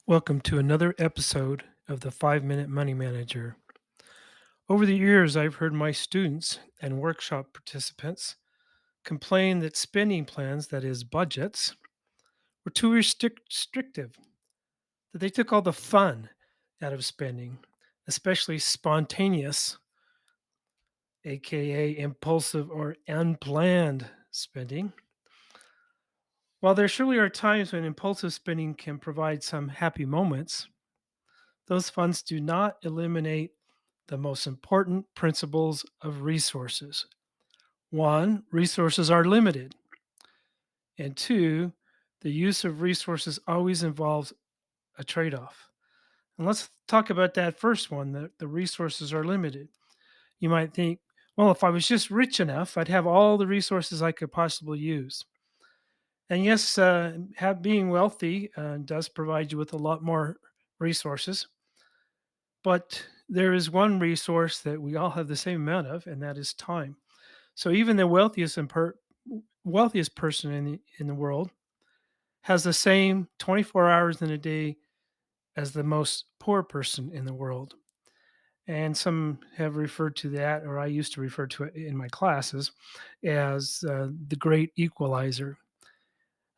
Welcome to another episode of the 5 Minute Money Manager. Over the years, I've heard my students and workshop participants complain that spending plans, that is, budgets, were too restrictive, that they took all the fun out of spending, especially spontaneous, aka impulsive or unplanned spending. While there surely are times when impulsive spending can provide some happy moments, those funds do not eliminate the most important principles of resources. One, resources are limited. And two, the use of resources always involves a trade off. And let's talk about that first one, that the resources are limited. You might think, well, if I was just rich enough, I'd have all the resources I could possibly use. And yes, being wealthy does provide you with a lot more resources. But there is one resource that we all have the same amount of, and that is time. So even the wealthiest person in the world has the same 24 hours in a day as the most poor person in the world. And some have referred to that, or I used to refer to it in my classes, as the great equalizer.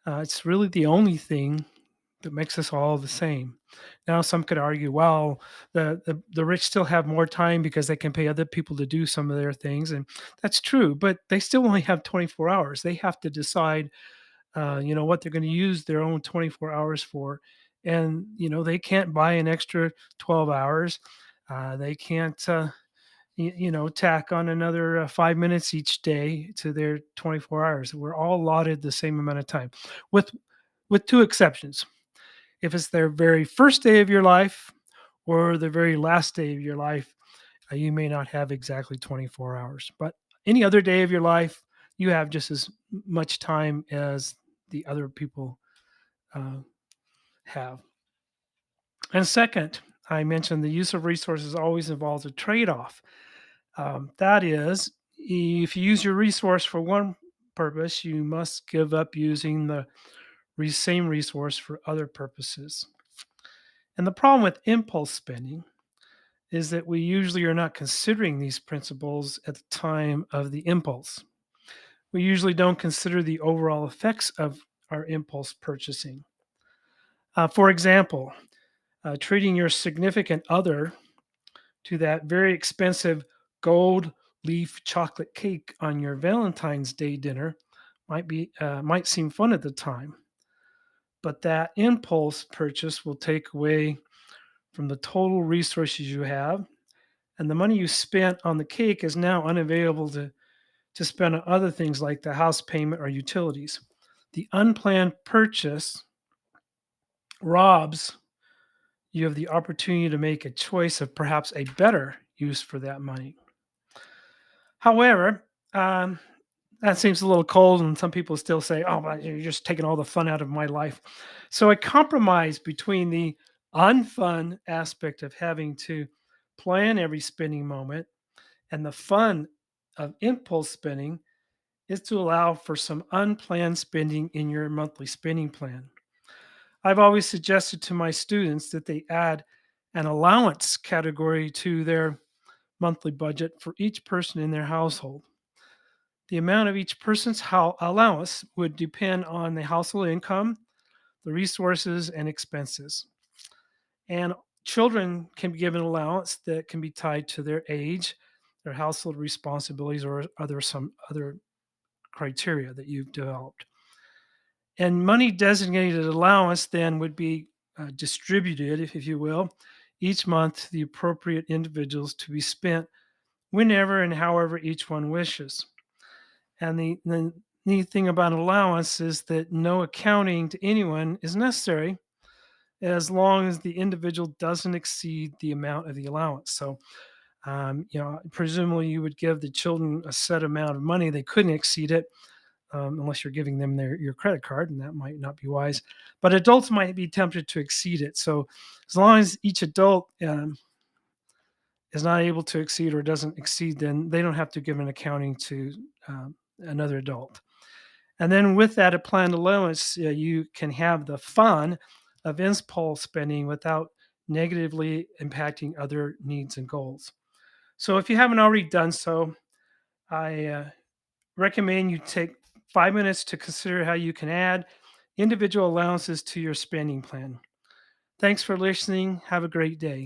It's really the only thing that makes us all the same. Now, some could argue, well, the rich still have more time because they can pay other people to do some of their things, and that's true. But they still only have 24 hours. They have to decide, what they're going to use their own 24 hours for, and they can't buy an extra 12 hours. They can't. Tack on another 5 minutes each day to their 24 hours. We're all allotted the same amount of time, with two exceptions. If it's their very first day of your life or the very last day of your life, you may not have exactly 24 hours. But any other day of your life, you have just as much time as the other people uh, have. And second, I mentioned the use of resources always involves a trade off. That is, if you use your resource for one purpose, you must give up using the same resource for other purposes. And the problem with impulse spending is that we usually are not considering these principles at the time of the impulse. We usually don't consider the overall effects of our impulse purchasing. For example, treating your significant other to that very expensive gold leaf chocolate cake on your Valentine's Day dinner might seem fun at the time, but that impulse purchase will take away from the total resources you have, and the money you spent on the cake is now unavailable to spend on other things like the house payment or utilities. The unplanned purchase robs you of the opportunity to make a choice of perhaps a better use for that money. However, that seems a little cold, and some people still say, "Oh, but you're just taking all the fun out of my life." So a compromise between the unfun aspect of having to plan every spending moment and the fun of impulse spending is to allow for some unplanned spending in your monthly spending plan. I've always suggested to my students that they add an allowance category to their monthly budget for each person in their household. The amount of each person's allowance would depend on the household income, the resources, and expenses. And children can be given allowance that can be tied to their age, their household responsibilities, or some other criteria that you've developed. And money designated allowance then would be distributed, if you will, each month to the appropriate individuals to be spent whenever and however each one wishes. And the neat thing about allowance is that no accounting to anyone is necessary as long as the individual doesn't exceed the amount of the allowance. So, presumably you would give the children a set amount of money; they couldn't exceed it unless you're giving them your credit card, and that might not be wise. But adults might be tempted to exceed it. So, as long as each adult is not able to exceed or doesn't exceed, then they don't have to give an accounting to another adult. And then with that, a planned allowance, you can have the fun of impulse spending without negatively impacting other needs and goals. So, if you haven't already done so, I recommend you take 5 minutes to consider how you can add individual allowances to your spending plan. Thanks for listening. Have a great day.